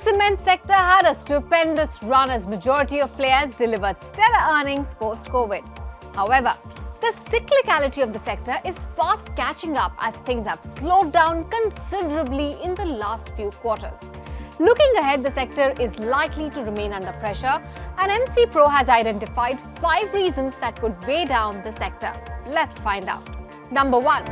The cement sector had a stupendous run as majority of players delivered stellar earnings post-COVID. However, the cyclicality of the sector is fast catching up as things have slowed down considerably in the last few quarters. Looking ahead, the sector is likely to remain under pressure, and MC Pro has identified 5 reasons that could weigh down the sector. Let's find out. Number 1.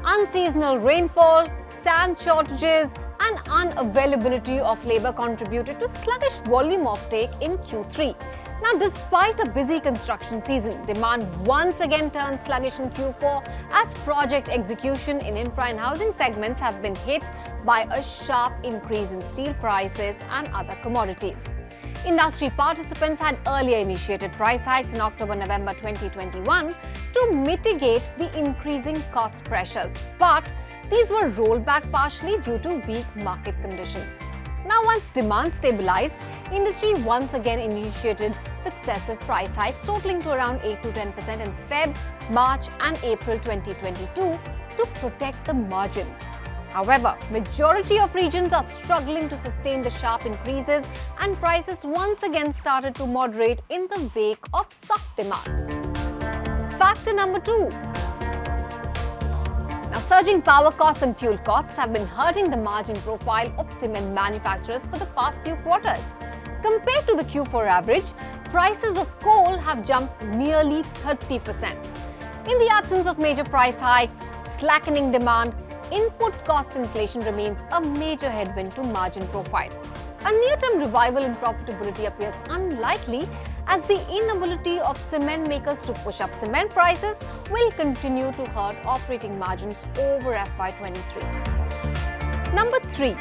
Unseasonal rainfall, sand shortages and unavailability of labour contributed to sluggish volume offtake in Q3. Now, despite a busy construction season, demand once again turned sluggish in Q4 as project execution in infra and housing segments have been hit by a sharp increase in steel prices and other commodities. Industry participants had earlier initiated price hikes in October-November 2021 to mitigate the increasing cost pressures, but these were rolled back partially due to weak market conditions. Now, once demand stabilized, industry once again initiated successive price hikes totaling to around 8 to 10% in Feb, March and April 2022 to protect the margins. However, majority of regions are struggling to sustain the sharp increases and prices once again started to moderate in the wake of soft demand. Factor number 2. Now, surging power costs and fuel costs have been hurting the margin profile of cement manufacturers for the past few quarters. Compared to the Q4 average, prices of coal have jumped nearly 30%. In the absence of major price hikes, slackening demand, input cost inflation remains a major headwind to margin profile. A near-term revival in profitability appears unlikely as the inability of cement makers to push up cement prices will continue to hurt operating margins over FY23. Number 3.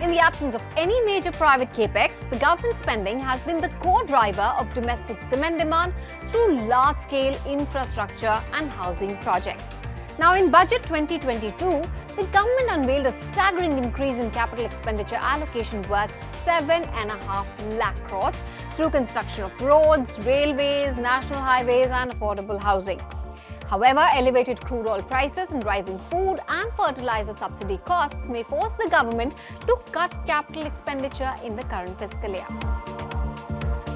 In the absence of any major private capex, the government spending has been the core driver of domestic cement demand through large-scale infrastructure and housing projects. Now, in Budget 2022, the government unveiled a staggering increase in capital expenditure allocation worth 7.5 lakh crores through construction of roads, railways, national highways and affordable housing. However, elevated crude oil prices and rising food and fertilizer subsidy costs may force the government to cut capital expenditure in the current fiscal year.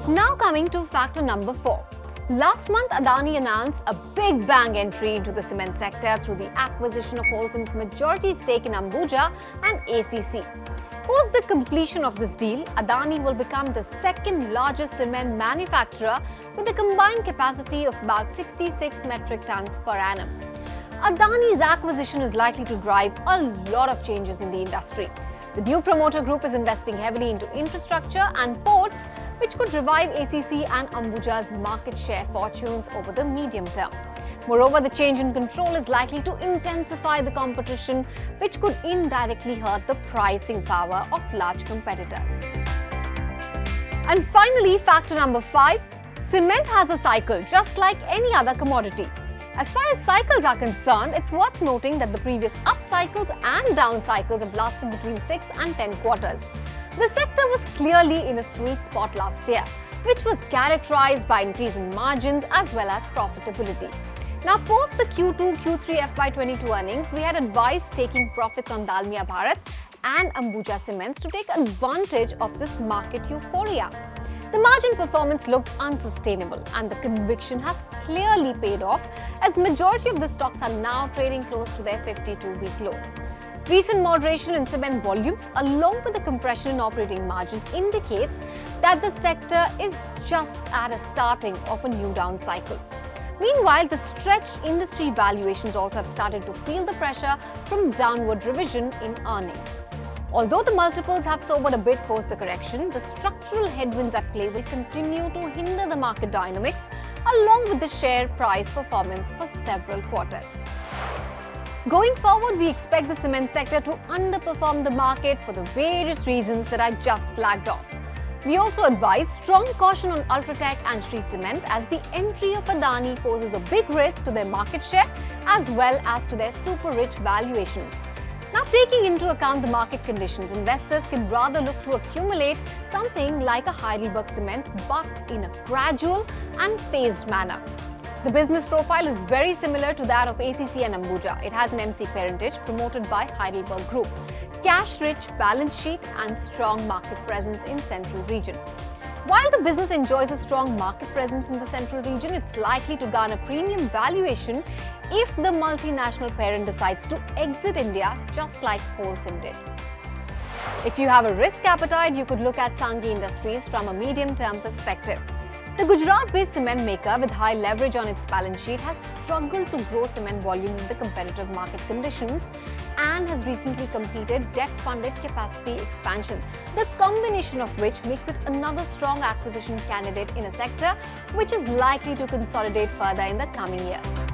Now coming to factor number 4. Last month, Adani announced a big bang entry into the cement sector through the acquisition of Holcim's majority stake in Ambuja and ACC. Post the completion of this deal, Adani will become the second largest cement manufacturer with a combined capacity of about 66 metric tons per annum. Adani's acquisition is likely to drive a lot of changes in the industry. The new promoter group is investing heavily into infrastructure and ports, which could revive ACC and Ambuja's market share fortunes over the medium term. Moreover, the change in control is likely to intensify the competition, which could indirectly hurt the pricing power of large competitors. And finally, factor number 5, cement has a cycle just like any other commodity. As far as cycles are concerned, it's worth noting that the previous up cycles and down cycles have lasted between 6 and 10 quarters. The sector was clearly in a sweet spot last year, which was characterized by increase in margins as well as profitability. Now, post the Q2-Q3 FY22 earnings, we had advised taking profits on Dalmia Bharat and Ambuja Cements to take advantage of this market euphoria. The margin performance looked unsustainable and the conviction has clearly paid off as majority of the stocks are now trading close to their 52-week lows. Recent moderation in cement volumes along with the compression in operating margins indicates that the sector is just at a starting of a new down cycle. Meanwhile, the stretched industry valuations also have started to feel the pressure from downward revision in earnings. Although the multiples have sobered a bit post the correction, the structural headwinds at play will continue to hinder the market dynamics along with the share price performance for several quarters. Going forward, we expect the cement sector to underperform the market for the various reasons that I just flagged off. We also advise strong caution on Ultratech and Shree Cement as the entry of Adani poses a big risk to their market share as well as to their super rich valuations. Now, taking into account the market conditions, investors can rather look to accumulate something like a Heidelberg Cement but in a gradual and phased manner. The business profile is very similar to that of ACC and Ambuja. It has an MC parentage promoted by Heidelberg Group, cash-rich balance sheet and strong market presence in central region. While the business enjoys a strong market presence in the central region, it's likely to garner premium valuation if the multinational parent decides to exit India, just like Holcim did. If you have a risk appetite, you could look at Sanghi Industries from a medium-term perspective. The Gujarat-based cement maker with high leverage on its balance sheet has struggled to grow cement volumes in the competitive market conditions and has recently completed debt-funded capacity expansion, the combination of which makes it another strong acquisition candidate in a sector which is likely to consolidate further in the coming years.